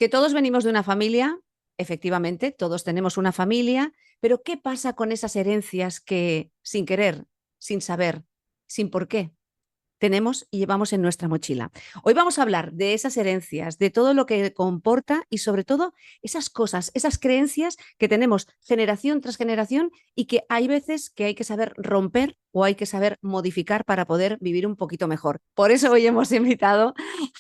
Que todos venimos de una familia, efectivamente, todos tenemos una familia, pero ¿qué pasa con esas herencias que sin querer, sin saber, sin por qué, tenemos y llevamos en nuestra mochila? Hoy vamos a hablar de esas herencias, de todo lo que comporta y sobre todo esas cosas, esas creencias que tenemos generación tras generación y que hay veces que hay que saber romper o hay que saber modificar para poder vivir un poquito mejor. Por eso hoy hemos invitado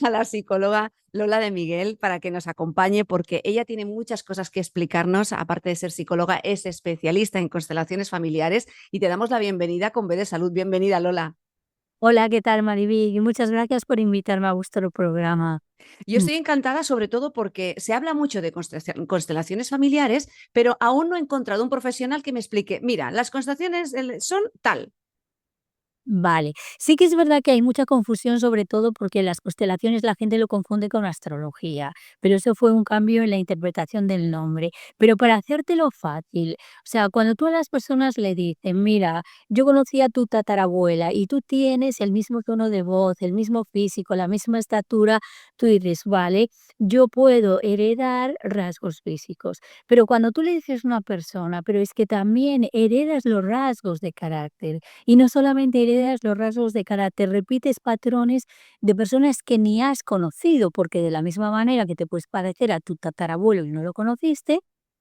a la psicóloga Lola de Miguel para que nos acompañe, porque ella tiene muchas cosas que explicarnos. Aparte de ser psicóloga, es especialista en constelaciones familiares y te damos la bienvenida con B de Salud. Bienvenida, Lola. Hola, ¿qué tal, Mariví? Muchas gracias por invitarme a vuestro programa. Yo Mm, estoy encantada sobre todo porque se habla mucho de constelaciones familiares, pero aún no he encontrado un profesional que me explique, mira, las constelaciones son tal. Vale, sí que es verdad que hay mucha confusión, sobre todo porque las constelaciones la gente lo confunde con astrología, pero eso fue un cambio en la interpretación del nombre. Pero para hacértelo fácil, o sea, cuando tú a las personas le dices, mira, yo conocí a tu tatarabuela y tú tienes el mismo tono de voz, el mismo físico, la misma estatura, tú dices, vale, yo puedo heredar rasgos físicos. Pero cuando tú le dices a una persona, pero es que también heredas los rasgos de carácter. Y no solamente heredas los rasgos de carácter, repites patrones de personas que ni has conocido, porque de la misma manera que te puedes parecer a tu tatarabuelo y no lo conociste,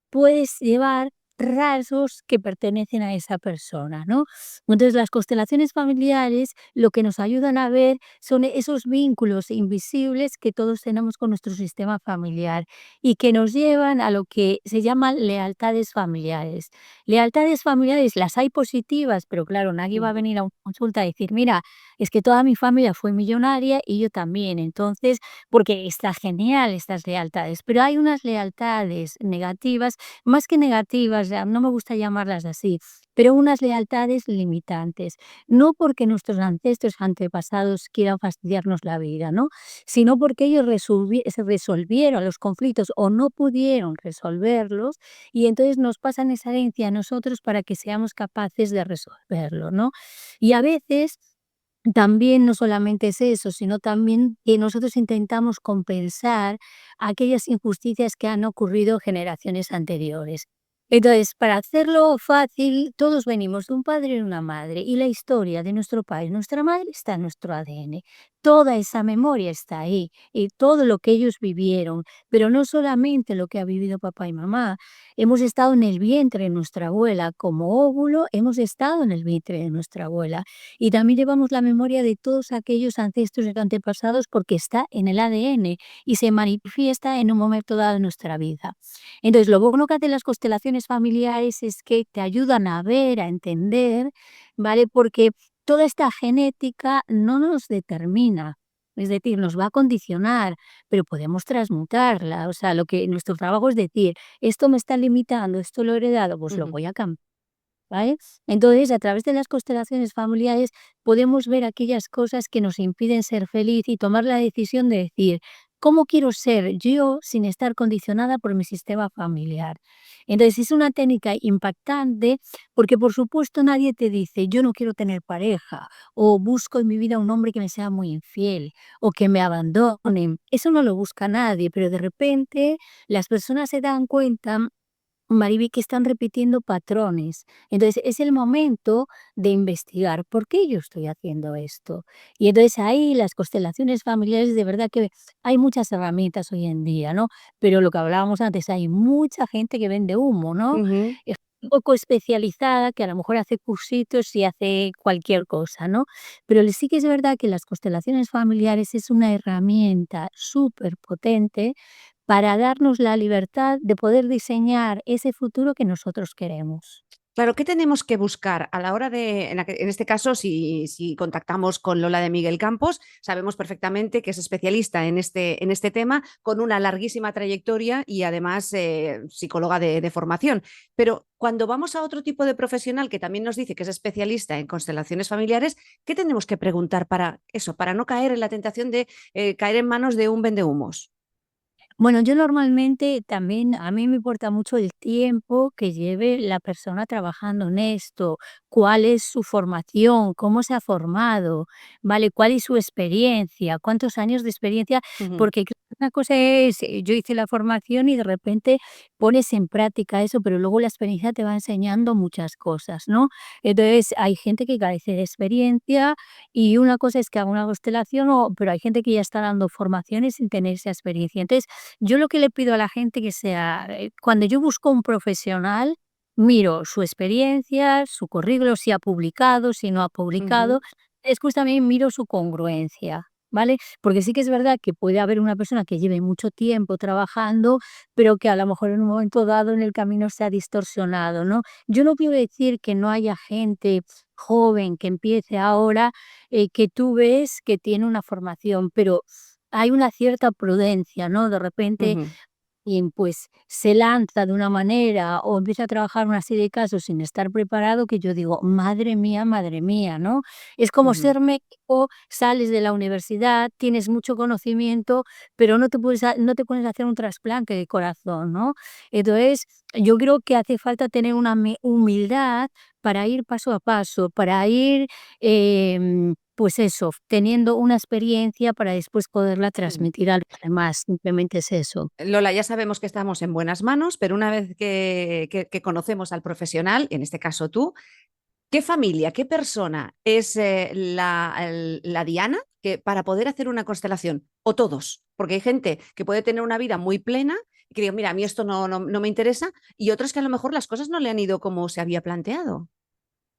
puedes llevar rasgos que pertenecen a esa persona, ¿no? Entonces, las constelaciones familiares lo que nos ayudan a ver son esos vínculos invisibles que todos tenemos con nuestro sistema familiar y que nos llevan a lo que se llaman lealtades familiares. Lealtades familiares las hay positivas, pero claro, nadie va a Ujú. venir a una consulta a decir, mira, es que toda mi familia fue millonaria y yo también. Entonces, porque está genial estas lealtades, pero hay unas lealtades negativas, más que negativas, ya no me gusta llamarlas así, pero unas lealtades limitantes. No porque nuestros ancestros antepasados quieran fastidiarnos la vida, ¿no? Sino porque ellos se resolvieron los conflictos o no pudieron resolverlos y entonces nos pasan esa herencia a nosotros para que seamos capaces de resolverlo, ¿no? Y a veces también no solamente es eso, sino también que nosotros intentamos compensar aquellas injusticias que han ocurrido generaciones anteriores. Entonces, para hacerlo fácil, todos venimos de un padre y una madre, y la historia de nuestro padre y nuestra madre está en nuestro ADN. Toda esa memoria está ahí, y todo lo que ellos vivieron, pero no solamente lo que ha vivido papá y mamá. Hemos estado en el vientre de nuestra abuela, como óvulo, hemos estado en el vientre de nuestra abuela. Y también llevamos la memoria de todos aquellos ancestros y antepasados porque está en el ADN y se manifiesta en un momento dado de nuestra vida. Entonces, lo bueno que hacen las constelaciones familiares es que te ayudan a ver, a entender, ¿vale? Porque toda esta genética no nos determina. Es decir, nos va a condicionar, pero podemos transmutarla. O sea, lo que nuestro trabajo es decir, esto me está limitando, esto lo he heredado, pues lo Ujú. voy a cambiar. ¿Vale? Entonces, a través de las constelaciones familiares podemos ver aquellas cosas que nos impiden ser feliz y tomar la decisión de decir, ¿cómo quiero ser yo sin estar condicionada por mi sistema familiar? Entonces, es una técnica impactante porque, por supuesto, nadie te dice, yo no quiero tener pareja o busco en mi vida un hombre que me sea muy infiel o que me abandone. Eso no lo busca nadie, pero de repente las personas se dan cuenta, Mariby, que están repitiendo patrones. Entonces, es el momento de investigar por qué yo estoy haciendo esto. Y entonces ahí las constelaciones familiares, de verdad que hay muchas herramientas hoy en día, ¿no? Pero lo que hablábamos antes, hay mucha gente que vende humo, ¿no? Ujú. Es un poco especializada, que a lo mejor hace cursitos y hace cualquier cosa, ¿no? Pero sí que es verdad que las constelaciones familiares es una herramienta súper potente para darnos la libertad de poder diseñar ese futuro que nosotros queremos. Claro, ¿qué tenemos que buscar a la hora de, en este caso, si contactamos con Lola de Miguel Campos, sabemos perfectamente que es especialista en este tema, con una larguísima trayectoria y además psicóloga de formación. Pero cuando vamos a otro tipo de profesional que también nos dice que es especialista en constelaciones familiares, ¿qué tenemos que preguntar para eso, para no caer en la tentación de caer en manos de un vendehumos? Bueno, yo normalmente también, a mí me importa mucho el tiempo que lleve la persona trabajando en esto, cuál es su formación, cómo se ha formado, ¿vale? ¿Cuál es su experiencia? ¿Cuántos años de experiencia? Ujú, Porque creo que una cosa es, yo hice la formación y de repente pones en práctica eso, pero luego la experiencia te va enseñando muchas cosas, ¿no? Entonces, hay gente que carece de experiencia y una cosa es que haga una constelación, pero hay gente que ya está dando formaciones sin tener esa experiencia. Entonces, yo lo que le pido a la gente que sea, cuando yo busco un profesional, miro su experiencia, su currículo, si ha publicado, si no ha publicado. ujú, Después también miro su congruencia, ¿vale? Porque sí que es verdad que puede haber una persona que lleve mucho tiempo trabajando, pero que a lo mejor en un momento dado en el camino se ha distorsionado, ¿no? Yo no quiero decir que no haya gente joven que empiece ahora, que tú ves que tiene una formación, pero hay una cierta prudencia, ¿no? De repente, ujú, y pues se lanza de una manera o empieza a trabajar una serie de casos sin estar preparado que yo digo, madre mía, ¿no? Es como ujú. ser médico, sales de la universidad, tienes mucho conocimiento, pero no te pones a hacer un trasplante de corazón, ¿no? Entonces, yo creo que hace falta tener una humildad para ir paso a paso, para ir, pues eso, teniendo una experiencia para después poderla Mm. transmitir a los demás, simplemente es eso. Lola, ya sabemos que estamos en buenas manos, pero una vez que conocemos al profesional, en este caso tú, ¿qué familia, qué persona es la diana que, para poder hacer una constelación? O todos, porque hay gente que puede tener una vida muy plena y que diga, mira, a mí esto no me interesa, y otros que a lo mejor las cosas no le han ido como se había planteado.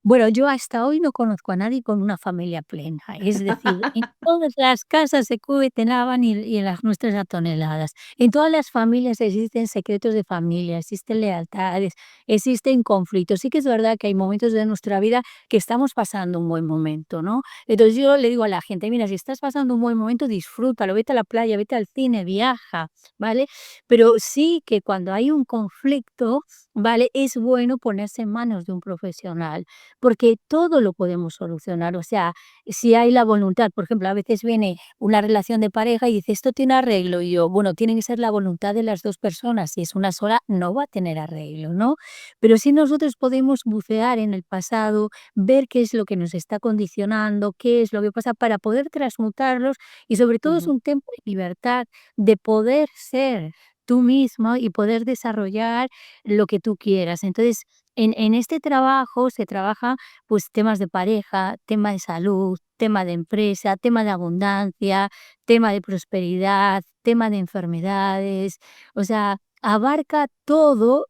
Bueno, yo hasta hoy no conozco a nadie con una familia plena, es decir, en todas las casas se cuetenaban y en las nuestras a toneladas. En todas las familias existen secretos de familia, existen lealtades, existen conflictos. Sí que es verdad que hay momentos de nuestra vida que estamos pasando un buen momento, ¿no? Entonces yo le digo a la gente, mira, si estás pasando un buen momento, disfrútalo, vete a la playa, vete al cine, viaja, ¿vale? Pero sí que cuando hay un conflicto, ¿vale? Es bueno ponerse en manos de un profesional porque todo lo podemos solucionar. O sea, si hay la voluntad, por ejemplo, a veces viene una relación de pareja y dice, esto tiene arreglo, y yo, bueno, tiene que ser la voluntad de las dos personas, si es una sola, no va a tener arreglo, ¿no? Pero si nosotros podemos bucear en el pasado, ver qué es lo que nos está condicionando, qué es lo que pasa, para poder transmutarlos, y sobre todo es Ujú, un tiempo de libertad, de poder ser tú mismo y poder desarrollar lo que tú quieras. Entonces, en este trabajo se trabaja pues temas de pareja, tema de salud, tema de empresa, tema de abundancia, tema de prosperidad, tema de enfermedades, o sea, abarca todo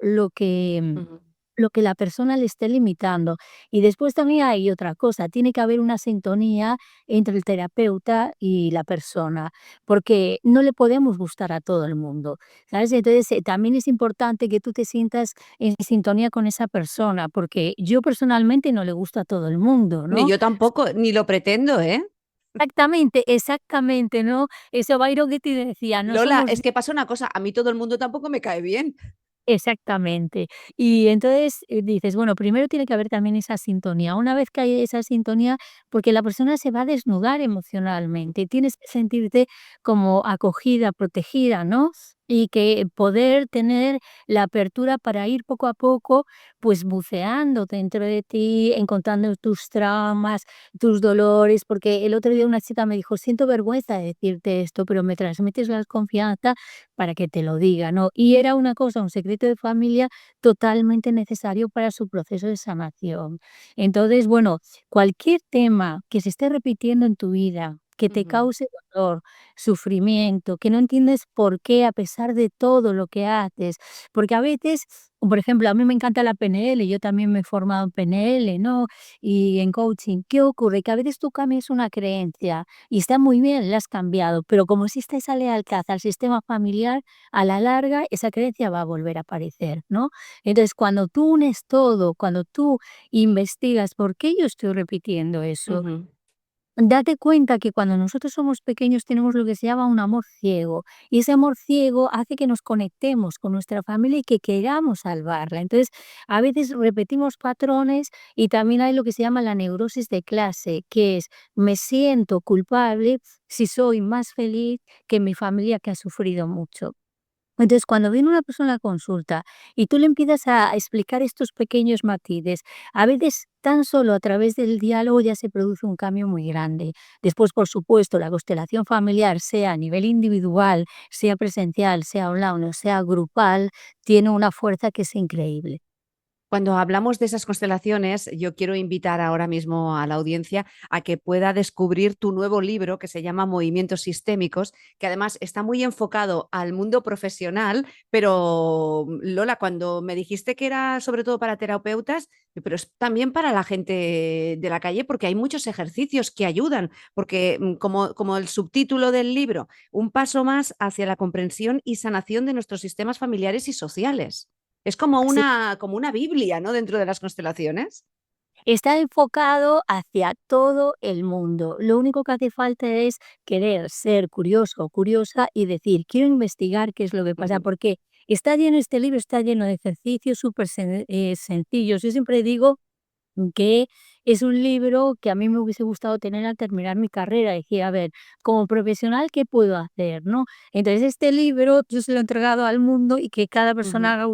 ujú. lo que la persona le esté limitando. Y después también hay otra cosa, tiene que haber una sintonía entre el terapeuta y la persona, porque no le podemos gustar a todo el mundo, ¿sabes? Entonces, también es importante que tú te sientas en sintonía con esa persona, porque yo personalmente no le gusto a todo el mundo, Ni ¿no? yo tampoco, ni lo pretendo, ¿eh? Exactamente, exactamente, ¿no? Eso Byron Katie decía, no Lola, somos. es que pasa una cosa, a mí todo el mundo tampoco me cae bien. Exactamente. Y entonces, dices, bueno, primero tiene que haber también esa sintonía. Una vez que hay esa sintonía, porque la persona se va a desnudar emocionalmente, tienes que sentirte como acogida, protegida, ¿no? Y que poder tener la apertura para ir poco a poco, pues buceando dentro de ti, encontrando tus traumas, tus dolores, porque el otro día una chica me dijo, siento vergüenza de decirte esto, pero me transmites la confianza para que te lo diga, ¿no? Y era una cosa, un secreto de familia totalmente necesario para su proceso de sanación. Entonces, bueno, cualquier tema que se esté repitiendo en tu vida, que te Ujú, cause dolor, sufrimiento, que no entiendes por qué a pesar de todo lo que haces, porque a veces, por ejemplo, a mí me encanta la PNL, yo también me he formado en PNL, ¿no? Y en coaching, ¿qué ocurre? Que a veces tú cambias una creencia y está muy bien, la has cambiado, pero como existe esa lealtad al sistema familiar, a la larga esa creencia va a volver a aparecer, ¿no? Entonces, cuando tú unes todo, cuando tú investigas por qué yo estoy repitiendo eso, ujú, date cuenta que cuando nosotros somos pequeños tenemos lo que se llama un amor ciego y ese amor ciego hace que nos conectemos con nuestra familia y que queramos salvarla. Entonces, a veces repetimos patrones y también hay lo que se llama la neurosis de clase, que es me siento culpable si soy más feliz que mi familia que ha sufrido mucho. Entonces, cuando viene una persona a consulta y tú le empiezas a explicar estos pequeños matices, a veces tan solo a través del diálogo ya se produce un cambio muy grande. Después, por supuesto, la constelación familiar, sea a nivel individual, sea presencial, sea online o sea grupal, tiene una fuerza que es increíble. Cuando hablamos de esas constelaciones, yo quiero invitar ahora mismo a la audiencia a que pueda descubrir tu nuevo libro que se llama Movimientos Sistémicos, que además está muy enfocado al mundo profesional, pero Lola, cuando me dijiste que era sobre todo para terapeutas, pero es también para la gente de la calle, porque hay muchos ejercicios que ayudan, porque como el subtítulo del libro, un paso más hacia la comprensión y sanación de nuestros sistemas familiares y sociales. Es como una Biblia, ¿no?, dentro de las constelaciones. Está enfocado hacia todo el mundo. Lo único que hace falta es querer ser curioso o curiosa y decir, quiero investigar qué es lo que pasa, Ujú, porque está lleno, este libro está lleno de ejercicios súper sencillos. Yo siempre digo que es un libro que a mí me hubiese gustado tener al terminar mi carrera. Decía, a ver, como profesional, ¿qué puedo hacer? ¿No? Entonces, este libro yo se lo he entregado al mundo y que cada ujú. persona haga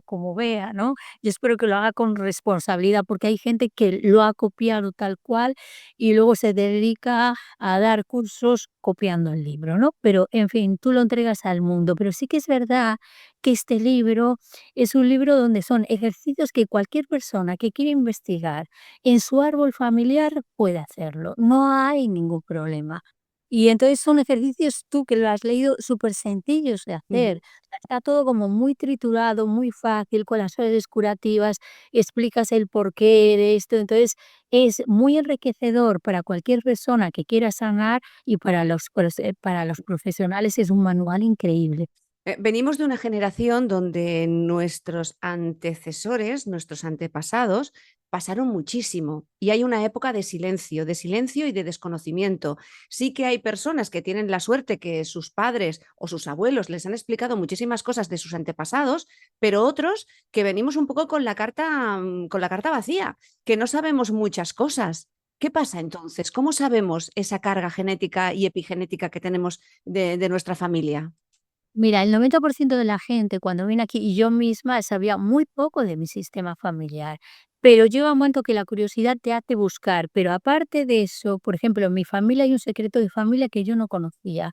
como vea, ¿no? Yo espero que lo haga con responsabilidad, porque hay gente que lo ha copiado tal cual y luego se dedica a dar cursos copiando el libro, ¿no? Pero, en fin, tú lo entregas al mundo. Pero sí que es verdad que este libro es un libro donde son ejercicios que cualquier persona que quiere investigar en su árbol familiar puede hacerlo, no hay ningún problema. Y entonces son ejercicios, tú que lo has leído, súper sencillos de hacer. Ujú. O sea, está todo como muy triturado, muy fácil, con las frases curativas, explicas el porqué de esto. Entonces es muy enriquecedor para cualquier persona que quiera sanar y para los profesionales es un manual increíble. Venimos de una generación donde nuestros antecesores, nuestros antepasados, pasaron muchísimo y hay una época de silencio y de desconocimiento. Sí que hay personas que tienen la suerte que sus padres o sus abuelos les han explicado muchísimas cosas de sus antepasados, pero otros que venimos un poco con la carta vacía, que no sabemos muchas cosas. ¿Qué pasa entonces? ¿Cómo sabemos esa carga genética y epigenética que tenemos de nuestra familia? Mira, el 90% de la gente cuando viene aquí, y yo misma sabía muy poco de mi sistema familiar, pero llega un momento que la curiosidad te hace buscar, pero aparte de eso, por ejemplo, en mi familia hay un secreto de familia que yo no conocía.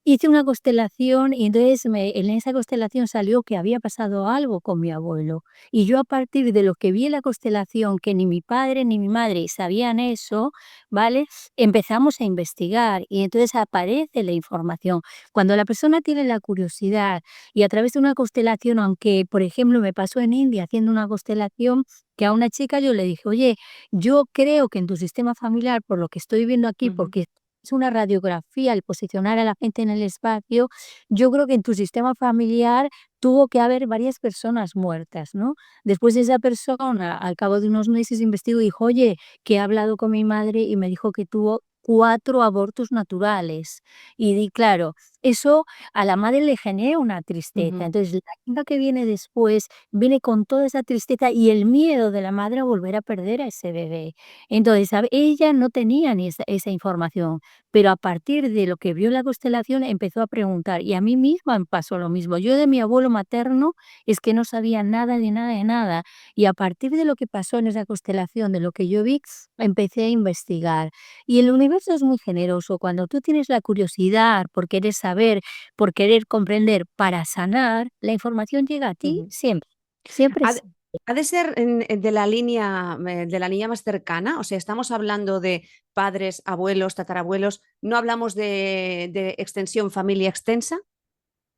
Hice una constelación y entonces en esa constelación salió que había pasado algo con mi abuelo. Y yo a partir de lo que vi en la constelación, que ni mi padre ni mi madre sabían eso, ¿vale? Empezamos a investigar y entonces aparece la información. Cuando la persona tiene la curiosidad y a través de una constelación, aunque por ejemplo me pasó en India haciendo una constelación, que a una chica yo le dije, oye, yo creo que en tu sistema familiar, por lo que estoy viendo aquí, Ujú, porque es una radiografía, el posicionar a la gente en el espacio, yo creo que en tu sistema familiar tuvo que haber varias personas muertas, ¿no? Después esa persona, al cabo de unos meses, investigó y dijo, oye, que he hablado con mi madre y me dijo que tuvo 4 abortos naturales. Y di, claro, eso a la madre le genera una tristeza. ujú. Entonces, la chica que viene después viene con toda esa tristeza y el miedo de la madre a volver a perder a ese bebé. Entonces, ella no tenía ni esa información, pero a partir de lo que vio en la constelación empezó a preguntar, y a mí misma me pasó lo mismo. Yo de mi abuelo materno es que no sabía nada de nada de nada, y a partir de lo que pasó en esa constelación, de lo que yo vi, empecé a investigar. Y el universo es muy generoso. Cuando tú tienes la curiosidad por querer saber, por querer comprender, para sanar, la información llega a ti Ujú. siempre, siempre. Ha de ha de ser de la línea más cercana, o sea, estamos hablando de padres, abuelos, tatarabuelos, ¿no hablamos de extensión familia extensa?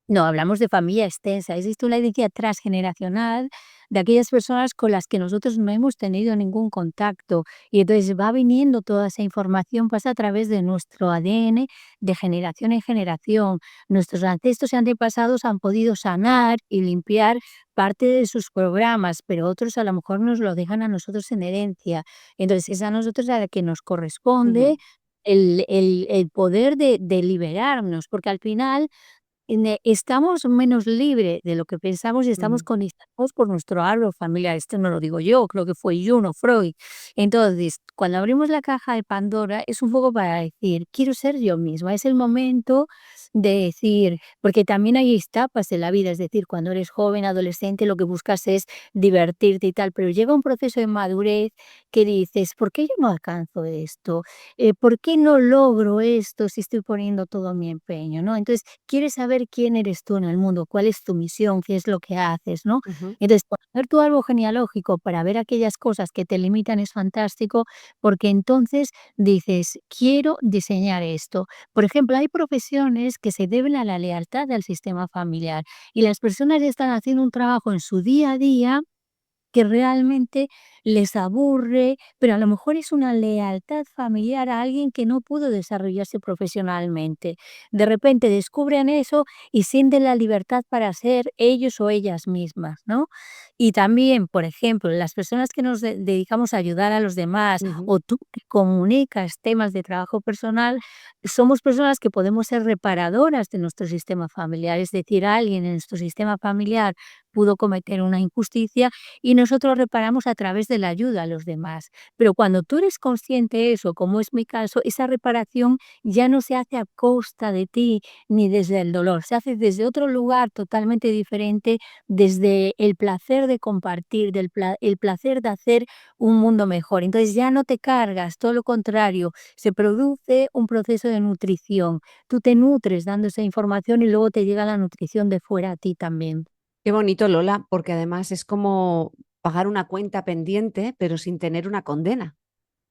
No, hablamos de familia extensa. Existe una herencia transgeneracional de aquellas personas con las que nosotros no hemos tenido ningún contacto. Y entonces va viniendo toda esa información, pasa a través de nuestro ADN de generación en generación. Nuestros ancestros y antepasados han podido sanar y limpiar parte de sus programas, pero otros a lo mejor nos lo dejan a nosotros en herencia. Entonces es a nosotros a la que nos corresponde Ujú, el poder de liberarnos, porque al final estamos menos libres de lo que pensamos y estamos ujú. condicionados por nuestro árbol familiar. Esto no lo digo yo, creo que fue Jung o Freud. Entonces, cuando abrimos la caja de Pandora es un poco para decir, quiero ser yo misma. Es el momento de decir, porque también hay etapas en la vida, es decir, cuando eres joven, adolescente, lo que buscas es divertirte y tal, pero llega un proceso de madurez que dices, ¿por qué yo no alcanzo esto? ¿Por qué no logro esto si estoy poniendo todo mi empeño? ¿No? Entonces, quieres saber quién eres tú en el mundo, cuál es tu misión, qué es lo que haces, ¿no? Ujú. Entonces, conocer tu árbol genealógico para ver aquellas cosas que te limitan es fantástico, porque entonces dices, quiero diseñar esto. Por ejemplo, hay profesiones que se deben a la lealtad al sistema familiar y las personas están haciendo un trabajo en su día a día que realmente les aburre, pero a lo mejor es una lealtad familiar a alguien que no pudo desarrollarse profesionalmente. De repente descubren eso y sienten la libertad para ser ellos o ellas mismas, ¿no? Y también, por ejemplo, las personas que nos dedicamos a ayudar a los demás Ujú. o tú que comunicas temas de trabajo personal, somos personas que podemos ser reparadoras de nuestro sistema familiar, es decir, alguien en nuestro sistema familiar pudo cometer una injusticia y nosotros reparamos a través de la ayuda a los demás. Pero cuando tú eres consciente de eso, como es mi caso, esa reparación ya no se hace a costa de ti ni desde el dolor, se hace desde otro lugar totalmente diferente, desde el placer de compartir, el placer de hacer un mundo mejor. Entonces ya no te cargas, todo lo contrario, se produce un proceso de nutrición. Tú te nutres dando esa información y luego te llega la nutrición de fuera a ti también. Qué bonito, Lola, porque además es como pagar una cuenta pendiente, pero sin tener una condena.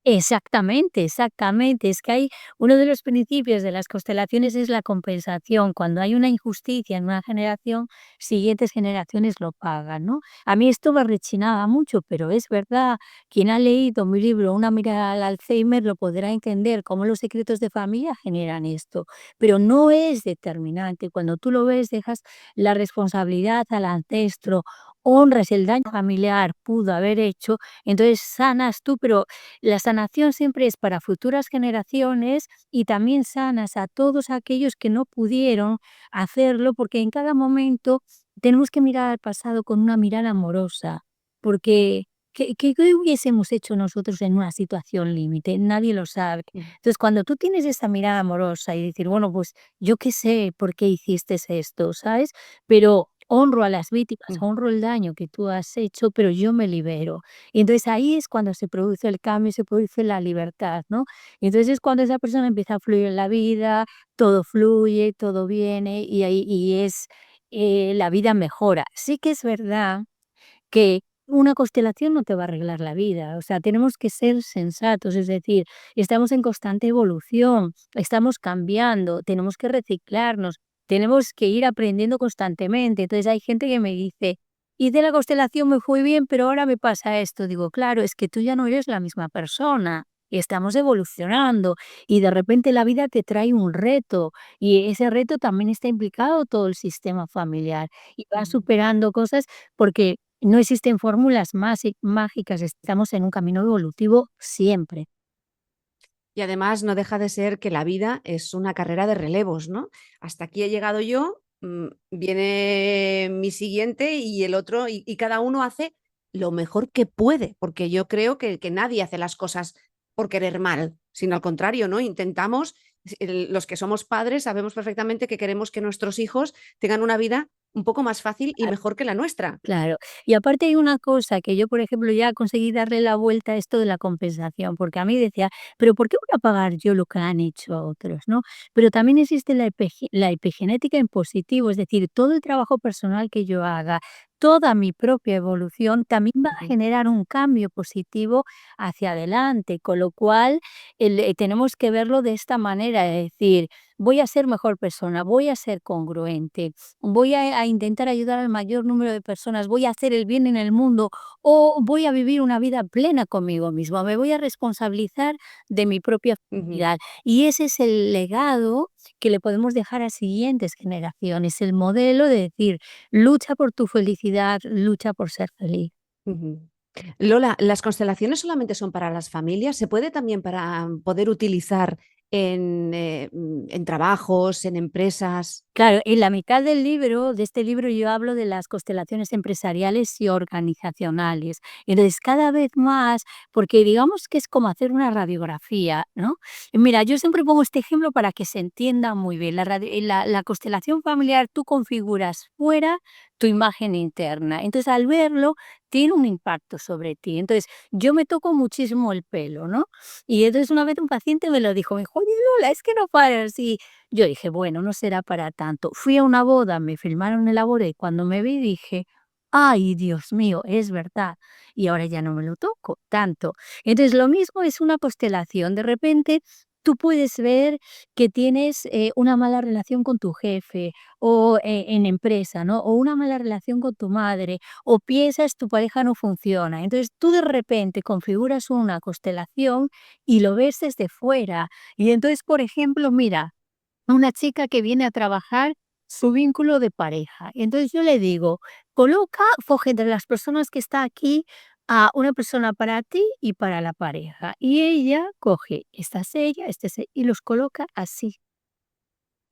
Exactamente, exactamente. Es que hay uno de los principios de las constelaciones es la compensación. Cuando hay una injusticia en una generación, siguientes generaciones lo pagan, ¿no? A mí esto me rechinaba mucho, pero es verdad. Quien ha leído mi libro Una mirada al Alzheimer lo podrá entender cómo los secretos de familia generan esto. Pero no es determinante. Cuando tú lo ves, dejas la responsabilidad al ancestro, honras el daño familiar pudo haber hecho, entonces sanas tú, pero la sanación siempre es para futuras generaciones y también sanas a todos aquellos que no pudieron hacerlo, porque en cada momento tenemos que mirar al pasado con una mirada amorosa, porque ¿qué hubiésemos hecho nosotros en una situación límite? Nadie lo sabe. Mm. Entonces, cuando tú tienes esa mirada amorosa y decir, bueno, pues yo qué sé por qué hiciste esto, ¿sabes? Pero honro a las víctimas, Mm. honro el daño que tú has hecho, pero yo me libero. Y entonces ahí es cuando se produce el cambio, se produce la libertad, ¿no? Y entonces es cuando esa persona empieza a fluir en la vida, todo fluye, todo viene y ahí la vida mejora. Sí que es verdad que una constelación no te va a arreglar la vida, o sea, tenemos que ser sensatos, es decir, estamos en constante evolución, estamos cambiando, tenemos que reciclarnos, tenemos que ir aprendiendo constantemente. Entonces hay gente que me dice, y de la constelación me fue bien, pero ahora me pasa esto. Digo, claro, es que tú ya no eres la misma persona. Estamos evolucionando y de repente la vida te trae un reto y ese reto también está implicado todo el sistema familiar y vas Mm. superando cosas porque no existen fórmulas mágicas, estamos en un camino evolutivo siempre. Y además no deja de ser que la vida es una carrera de relevos, ¿no? Hasta aquí he llegado yo, viene mi siguiente y el otro, y cada uno hace lo mejor que puede, porque yo creo que nadie hace las cosas por querer mal, sino al contrario, ¿no? Intentamos, los que somos padres sabemos perfectamente que queremos que nuestros hijos tengan una vida un poco más fácil y mejor que la nuestra. Claro. Y aparte hay una cosa que yo, por ejemplo, ya conseguí darle la vuelta a esto de la compensación, porque a mí decía, pero ¿por qué voy a pagar yo lo que han hecho otros, no? Pero también existe la epigenética en positivo, es decir, todo el trabajo personal que yo haga, toda mi propia evolución también va a Ujú. generar un cambio positivo hacia adelante, con lo cual tenemos que verlo de esta manera, es decir, voy a ser mejor persona, voy a ser congruente, voy a intentar ayudar al mayor número de personas, voy a hacer el bien en el mundo o voy a vivir una vida plena conmigo mismo, me voy a responsabilizar de mi propia Ujú. felicidad. Y ese es el legado que le podemos dejar a siguientes generaciones, el modelo de decir, lucha por tu felicidad, lucha por ser feliz. Ujú. Lola, ¿las constelaciones solamente son para las familias? ¿Se puede también para poder utilizar en trabajos, en empresas. Claro, en la mitad del libro, de este libro, yo hablo de las constelaciones empresariales y organizacionales. Entonces, cada vez más, porque digamos que es como hacer una radiografía, ¿no? Mira, yo siempre pongo este ejemplo para que se entienda muy bien. La constelación familiar, tú configuras fuera tu imagen interna. Entonces, al verlo, tiene un impacto sobre ti. Entonces, yo me toco muchísimo el pelo, ¿no? Y entonces una vez un paciente me lo dijo, me dijo, oye, Lola, es que no paras. Yo dije: "Bueno, no será para tanto". Fui a una boda, me filmaron en la boda y cuando me vi dije: "Ay, Dios mío, es verdad". Y ahora ya no me lo toco tanto. Entonces, lo mismo es una constelación. De repente, tú puedes ver que tienes, una mala relación con tu jefe o, en empresa, ¿no? O una mala relación con tu madre, o piensas tu pareja no funciona. Entonces, tú de repente configuras una constelación y lo ves desde fuera. Y entonces, por ejemplo, mira, una chica que viene a trabajar su vínculo de pareja. Entonces yo le digo, coge entre las personas que está aquí a una persona para ti y para la pareja. Y ella coge, esta es ella, este es y los coloca así.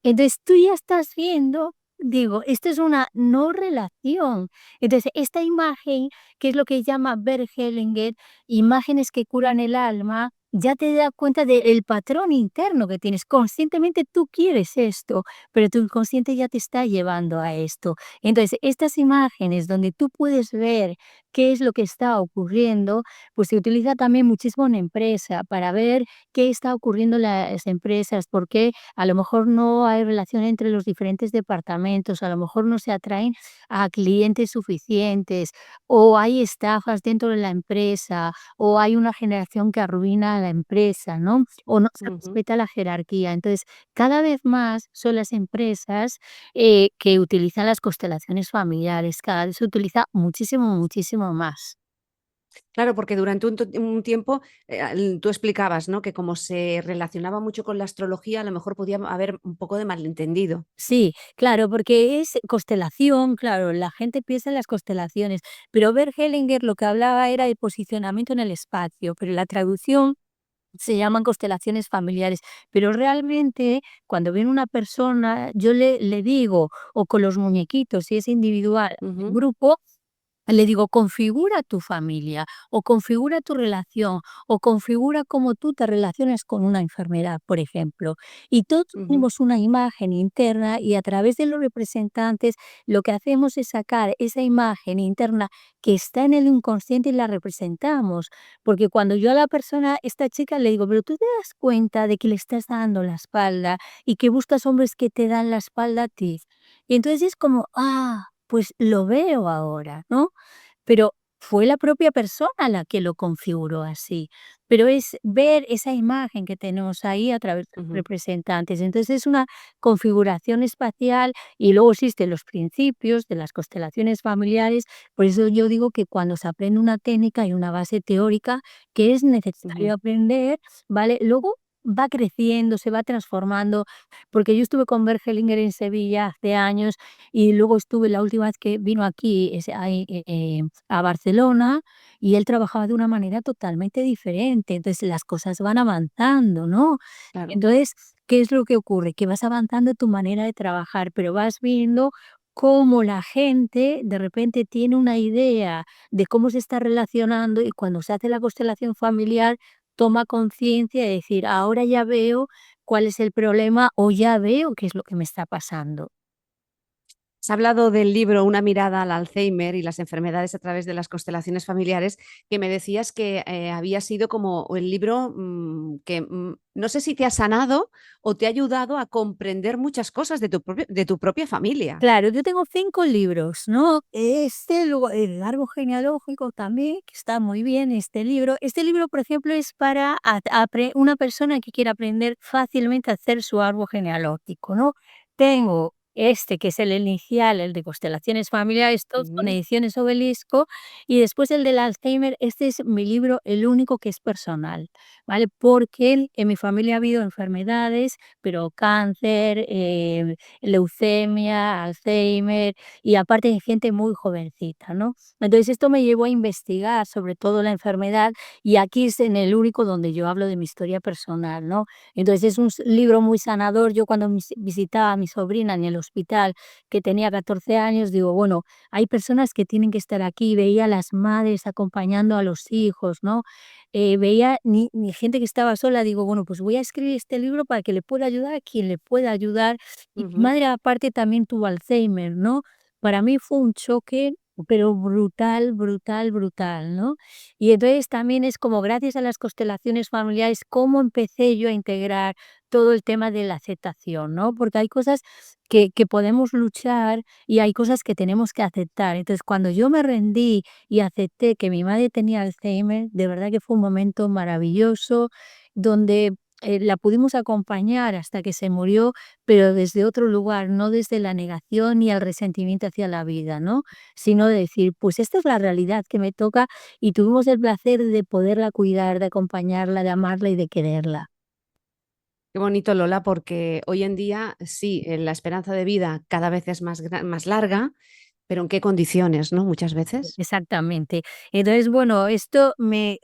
Entonces tú ya estás viendo, digo, esto es una no relación. Entonces, esta imagen, que es lo que llama Bert Hellinger, imágenes que curan el alma, ya te das cuenta del patrón interno que tienes. Conscientemente tú quieres esto, pero tu inconsciente ya te está llevando a esto. Entonces, estas imágenes donde tú puedes ver qué es lo que está ocurriendo, pues se utiliza también muchísimo en empresa para ver qué está ocurriendo en las empresas, por qué a lo mejor no hay relación entre los diferentes departamentos, a lo mejor no se atraen a clientes suficientes, o hay estafas dentro de la empresa, o hay una generación que arruina a la empresa, ¿no? O no se Ujú. respeta la jerarquía. Entonces, cada vez más son las empresas que utilizan las constelaciones familiares, cada vez se utiliza muchísimo, muchísimo más. Claro, porque durante un tiempo, tú explicabas, ¿no? Que como se relacionaba mucho con la astrología, a lo mejor podía haber un poco de malentendido. Sí, claro, porque es constelación, claro, la gente piensa en las constelaciones, pero Bert Hellinger lo que hablaba era de posicionamiento en el espacio, pero la traducción se llaman constelaciones familiares. Pero realmente, cuando viene una persona, yo le digo, o con los muñequitos, si es individual, en Ujú, grupo, le digo, configura tu familia o configura tu relación o configura cómo tú te relacionas con una enfermedad, por ejemplo. Y todos ujú. tenemos una imagen interna y a través de los representantes lo que hacemos es sacar esa imagen interna que está en el inconsciente y la representamos. Porque cuando yo a la persona, esta chica, le digo, pero tú te das cuenta de que le estás dando la espalda y que buscas hombres que te dan la espalda a ti. Y entonces es como, pues lo veo ahora, ¿no? Pero fue la propia persona la que lo configuró así. Pero es ver esa imagen que tenemos ahí a través de los Ujú, representantes. Entonces es una configuración espacial y luego existen los principios de las constelaciones familiares. Por eso yo digo que cuando se aprende una técnica y una base teórica que es ujú, necesario aprender, ¿vale? Luego va creciendo, se va transformando, porque yo estuve con Bert Hellinger en Sevilla hace años y luego estuve la última vez que vino aquí a Barcelona y él trabajaba de una manera totalmente diferente. Entonces las cosas van avanzando, ¿no? claro. Entonces, ¿qué es lo que ocurre? Que vas avanzando tu manera de trabajar, pero vas viendo cómo la gente de repente tiene una idea de cómo se está relacionando y cuando se hace la constelación familiar toma conciencia de decir, ahora ya veo cuál es el problema o ya veo qué es lo que me está pasando. Has hablado del libro Una mirada al Alzheimer y las enfermedades a través de las constelaciones familiares, que me decías que había sido como el libro que no sé si te ha sanado o te ha ayudado a comprender muchas cosas de tu propia familia. Claro, yo tengo 5 libros, ¿no? Luego el árbol genealógico también, que está muy bien este libro. Este libro, por ejemplo, es para una persona que quiera aprender fácilmente a hacer su árbol genealógico, ¿no? Tengo este, que es el inicial, el de constelaciones familiares, todos con Ujú, ediciones Obelisco, y después el del Alzheimer, este es mi libro, el único que es personal, ¿vale? Porque en mi familia ha habido enfermedades, pero cáncer, leucemia, Alzheimer, y aparte de gente muy jovencita, ¿no? Entonces esto me llevó a investigar sobre todo la enfermedad, y aquí es en el único donde yo hablo de mi historia personal, ¿no? Entonces es un libro muy sanador. Yo cuando visitaba a mi sobrina en el hospital, que tenía 14 años, digo, bueno, hay personas que tienen que estar aquí. Veía a las madres acompañando a los hijos, ¿no? Veía ni gente que estaba sola, digo, bueno, pues voy a escribir este libro para que le pueda ayudar a quien le pueda ayudar. Y mi ujú. madre aparte también tuvo Alzheimer, ¿no? Para mí fue un choque, pero brutal, brutal, brutal, ¿no? Y entonces también es como gracias a las constelaciones familiares, cómo empecé yo a integrar todo el tema de la aceptación, ¿no? Porque hay cosas que podemos luchar y hay cosas que tenemos que aceptar. Entonces, cuando yo me rendí y acepté que mi madre tenía Alzheimer, de verdad que fue un momento maravilloso donde la pudimos acompañar hasta que se murió, pero desde otro lugar, no desde la negación ni el resentimiento hacia la vida, ¿no? Sino de decir, pues esta es la realidad que me toca y tuvimos el placer de poderla cuidar, de acompañarla, de amarla y de quererla. Qué bonito, Lola, porque hoy en día sí, la esperanza de vida cada vez es más larga, pero ¿en qué condiciones, no? Muchas veces. Exactamente. Entonces, bueno, esto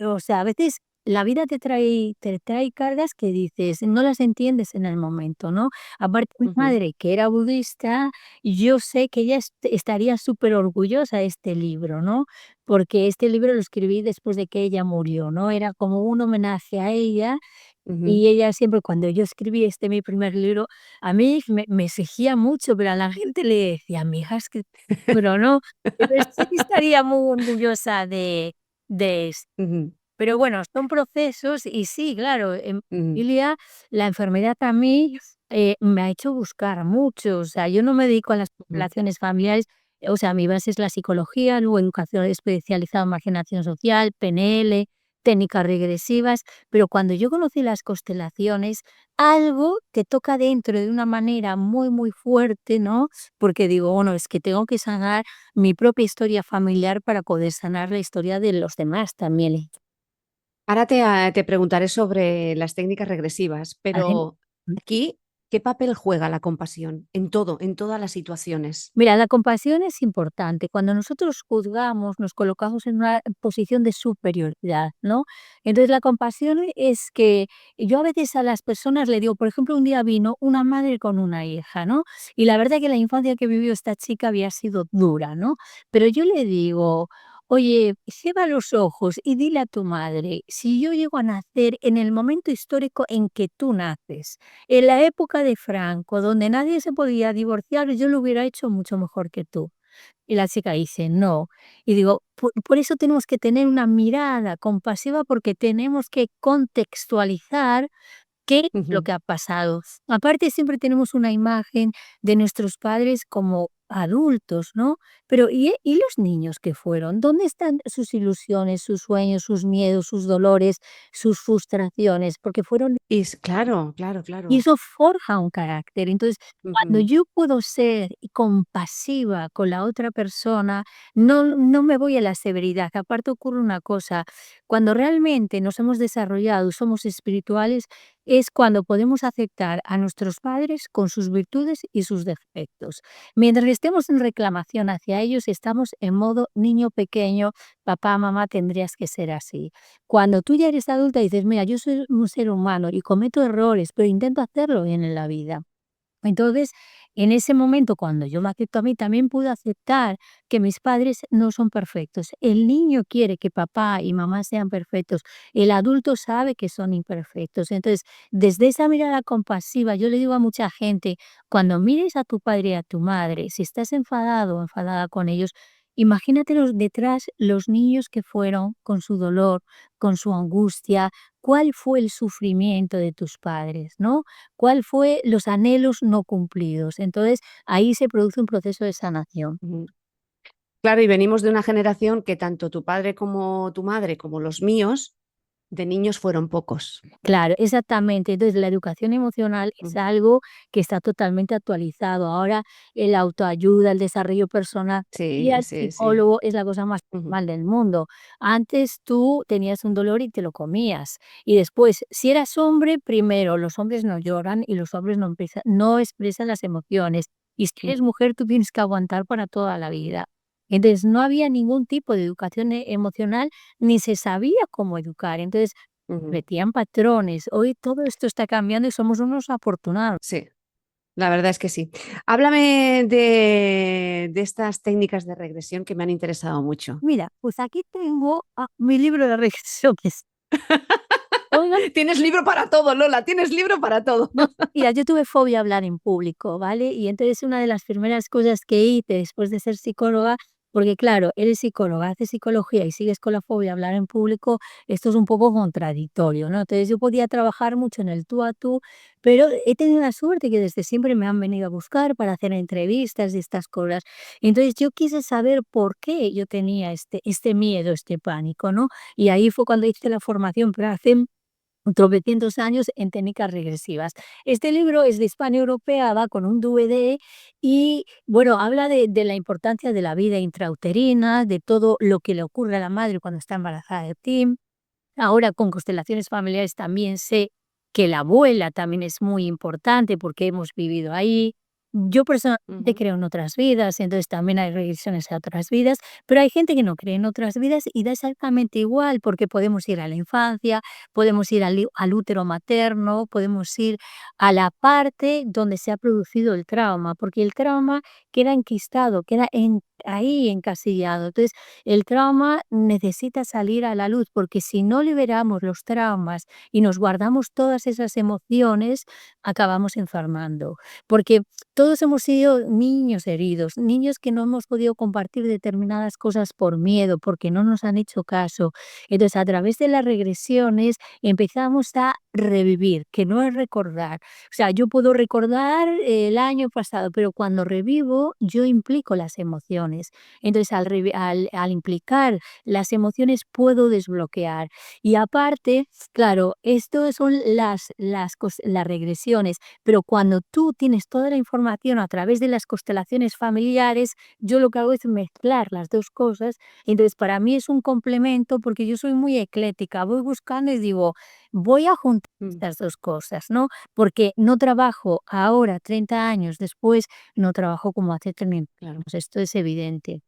o sea, a veces la vida te trae cargas que dices, no las entiendes en el momento, ¿no? Aparte, mi Ujú, madre, que era budista, yo sé que ella estaría súper orgullosa de este libro, ¿no? Porque este libro lo escribí después de que ella murió, ¿no? Era como un homenaje a ella. ujú, Y ella siempre, cuando yo escribí mi primer libro, a mí me exigía mucho, pero a la gente le decía: "Mi hija, es que", pero no, pero sí estaría muy orgullosa de ujú, pero bueno, son procesos y sí, claro, en ujú, familia la enfermedad a mí, me ha hecho buscar mucho, o sea, yo no me dedico a las ujú. relaciones familiares, o sea, mi base es la psicología, luego educación especializada en marginación social, PNL, técnicas regresivas, pero cuando yo conocí las constelaciones, algo que toca dentro de una manera muy, muy fuerte, ¿no? Porque digo, bueno, es que tengo que sanar mi propia historia familiar para poder sanar la historia de los demás también. Ahora te preguntaré sobre las técnicas regresivas, ¿Vale? pero aquí, ¿qué papel juega la compasión en todo, en todas las situaciones? Mira, la compasión es importante. Cuando nosotros juzgamos, nos colocamos en una posición de superioridad, ¿no? Entonces, la compasión es que yo a veces a las personas le digo, por ejemplo, un día vino una madre con una hija, ¿no? Y la verdad que la infancia que vivió esta chica había sido dura, ¿no? Pero yo le digo, oye, cierra los ojos y dile a tu madre, si yo llego a nacer en el momento histórico en que tú naces, en la época de Franco, donde nadie se podía divorciar, yo lo hubiera hecho mucho mejor que tú. Y la chica dice: "No". Y digo: Por eso tenemos que tener una mirada compasiva, porque tenemos que contextualizar qué es lo Ujú, que ha pasado". Aparte, siempre tenemos una imagen de nuestros padres como adultos, ¿no? Pero, ¿y los niños que fueron? ¿Dónde están sus ilusiones, sus sueños, sus miedos, sus dolores, sus frustraciones? Porque fueron claro, claro, y claro. eso forja un carácter. Entonces, cuando Ujú, yo puedo ser compasiva con la otra persona, no me voy a la severidad. Aparte ocurre una cosa, cuando realmente nos hemos desarrollado, somos espirituales, es cuando podemos aceptar a nuestros padres con sus virtudes y sus defectos. Mientras estemos en reclamación hacia ellos, estamos en modo niño pequeño, papá, mamá, tendrías que ser así. Cuando tú ya eres adulta y dices: "Mira, yo soy un ser humano y cometo errores, pero intento hacerlo bien en la vida". Entonces, en ese momento, cuando yo me acepto a mí, también puedo aceptar que mis padres no son perfectos. El niño quiere que papá y mamá sean perfectos. El adulto sabe que son imperfectos. Entonces, desde esa mirada compasiva, yo le digo a mucha gente, cuando mires a tu padre y a tu madre, si estás enfadado o enfadada con ellos, imagínate detrás los niños que fueron con su dolor, con su angustia, cuál fue el sufrimiento de tus padres, ¿no? ¿Cuál fue los anhelos no cumplidos? Entonces, ahí se produce un proceso de sanación. ujú. Claro, y venimos de una generación que tanto tu padre como tu madre, como los míos, De niños fueron pocos. Claro, exactamente. Entonces, la educación emocional es Mm. algo que está totalmente actualizado. Ahora, el autoayuda, el desarrollo personal, y Sí, al sí, sí. psicólogo es la cosa más Ujú, normal del mundo. Antes tú tenías un dolor y te lo comías. Y después, si eras hombre, primero, los hombres no lloran y los hombres no expresan las emociones. Y si mm, eres mujer, tú tienes que aguantar para toda la vida. Entonces, no había ningún tipo de educación emocional ni se sabía cómo educar. Entonces, ujú. repetían patrones. Hoy todo esto está cambiando y somos unos afortunados. Sí, la verdad es que sí. Háblame de estas técnicas de regresión que me han interesado mucho. Mira, pues aquí tengo mi libro de regresiones. Oigan, Tienes libro para todo, Lola, tienes libro para todo. no, mira, yo tuve fobia a hablar en público, ¿vale? Y entonces una de las primeras cosas que hice después de ser psicóloga, porque claro, eres psicóloga, haces psicología y sigues con la fobia a hablar en público, esto es un poco contradictorio, ¿no? Entonces yo podía trabajar mucho en el tú a tú, pero he tenido la suerte que desde siempre me han venido a buscar para hacer entrevistas y estas cosas. Entonces yo quise saber por qué yo tenía este miedo, este pánico, ¿no? Y ahí fue cuando hice la formación, pero hace tropecientos años en técnicas regresivas. Este libro es de Hispania Europea, va con un DVD y, bueno, habla de la importancia de la vida intrauterina, de todo lo que le ocurre a la madre cuando está embarazada de ti. Ahora con constelaciones familiares también sé que la abuela también es muy importante porque hemos vivido ahí. Yo personalmente Ujú, creo en otras vidas, entonces también hay regresiones a otras vidas, pero hay gente que no cree en otras vidas y da exactamente igual porque podemos ir a la infancia, podemos ir al útero materno, podemos ir a la parte donde se ha producido el trauma, porque el trauma queda enquistado, ahí encasillado. Entonces, el trauma necesita salir a la luz porque si no liberamos los traumas y nos guardamos todas esas emociones, acabamos enfermando. Porque todos hemos sido niños heridos, niños que no hemos podido compartir determinadas cosas por miedo, porque no nos han hecho caso. Entonces, a través de las regresiones empezamos a revivir, que no es recordar. O sea, yo puedo recordar el año pasado, pero cuando revivo, yo implico las emociones. Entonces, al implicar las emociones puedo desbloquear. Y aparte, claro, esto son las regresiones, pero cuando tú tienes toda la información a través de las constelaciones familiares, yo lo que hago es mezclar las dos cosas. Entonces, para mí es un complemento porque yo soy muy ecléctica, voy buscando y digo, voy a juntar mm, estas dos cosas, ¿no? Porque no trabajo ahora, 30 años después, no trabajo como hace 30 claro. años, esto es evidente.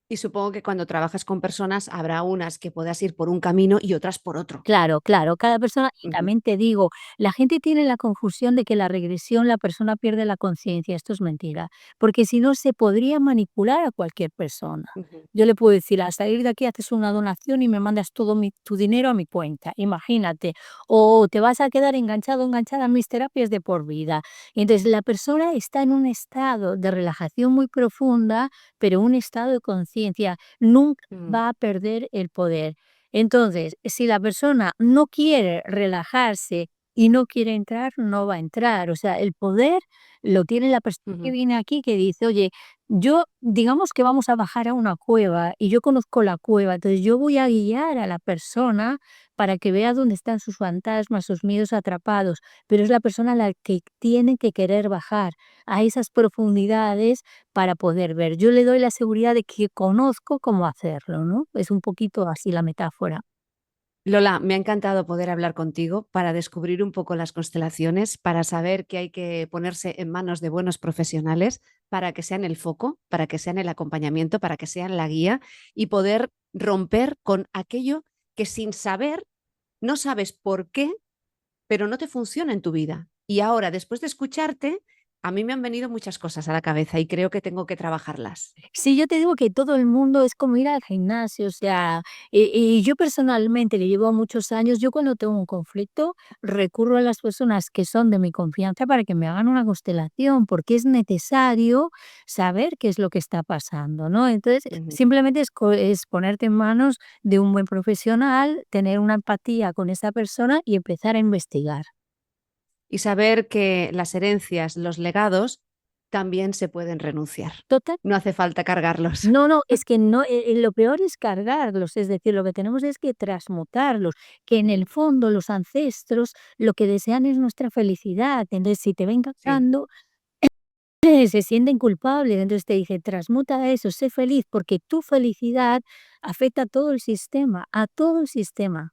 Y supongo que cuando trabajas con personas habrá unas que puedas ir por un camino y otras por otro. Claro, claro, cada persona, y Ujú, también te digo, la gente tiene la confusión de que la regresión la persona pierde la conciencia, esto es mentira, porque si no se podría manipular a cualquier persona. ujú. Yo le puedo decir, al salir de aquí haces una donación y me mandas todo tu dinero a mi cuenta, imagínate, o te vas a quedar enganchado, enganchada a mis terapias de por vida. Y entonces la persona está en un estado de relajación muy profunda, pero un estado de conciencia, nunca Mm, va a perder el poder. Entonces, si la persona no quiere relajarse y no quiere entrar, no va a entrar. O sea, el poder lo tiene la persona que ujú. viene aquí que dice, oye, yo, digamos que vamos a bajar a una cueva y yo conozco la cueva, entonces yo voy a guiar a la persona para que vea dónde están sus fantasmas, sus miedos atrapados, pero es la persona la que tiene que querer bajar a esas profundidades para poder ver. Yo le doy la seguridad de que conozco cómo hacerlo, ¿no? Es un poquito así la metáfora. Lola, me ha encantado poder hablar contigo para descubrir un poco las constelaciones, para saber que hay que ponerse en manos de buenos profesionales para que sean el foco, para que sean el acompañamiento, para que sean la guía y poder romper con aquello que sin saber no sabes por qué, pero no te funciona en tu vida. Y ahora, después de escucharte, a mí me han venido muchas cosas a la cabeza y creo que tengo que trabajarlas. Sí, yo te digo que todo el mundo es como ir al gimnasio, o sea, y yo personalmente le llevo muchos años, yo cuando tengo un conflicto recurro a las personas que son de mi confianza para que me hagan una constelación, porque es necesario saber qué es lo que está pasando, ¿no? Entonces, Ujú. simplemente es ponerte en manos de un buen profesional, tener una empatía con esa persona y empezar a investigar. Y saber que las herencias, los legados, también se pueden renunciar. Total. No hace falta cargarlos. No, es que no, lo peor es cargarlos, es decir, lo que tenemos es que transmutarlos, que en el fondo los ancestros lo que desean es nuestra felicidad. Entonces, si te ven Sí. cargando, se sienten culpables. Entonces te dice, transmuta eso, sé feliz, porque tu felicidad afecta a todo el sistema, a todo el sistema.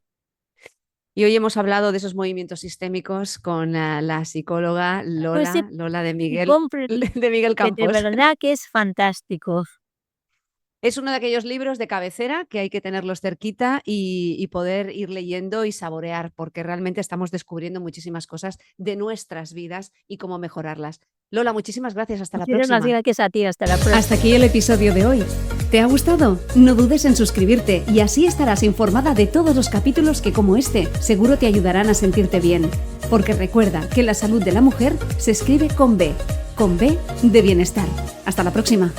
Y hoy hemos hablado de esos movimientos sistémicos con la psicóloga Pues sí, Lola de y Miguel, compre de Miguel que de Campos. verdad que es fantástico. Es uno de aquellos libros de cabecera que hay que tenerlos cerquita y poder ir leyendo y saborear, porque realmente estamos descubriendo muchísimas cosas de nuestras vidas y cómo mejorarlas. Lola, muchísimas gracias. Hasta la Muchísimas próxima. gracias a ti, hasta la próxima. Hasta aquí el episodio de hoy. ¿Te ha gustado? No dudes en suscribirte y así estarás informada de todos los capítulos que, como este, seguro te ayudarán a sentirte bien. Porque recuerda que la salud de la mujer se escribe con B de bienestar. Hasta la próxima.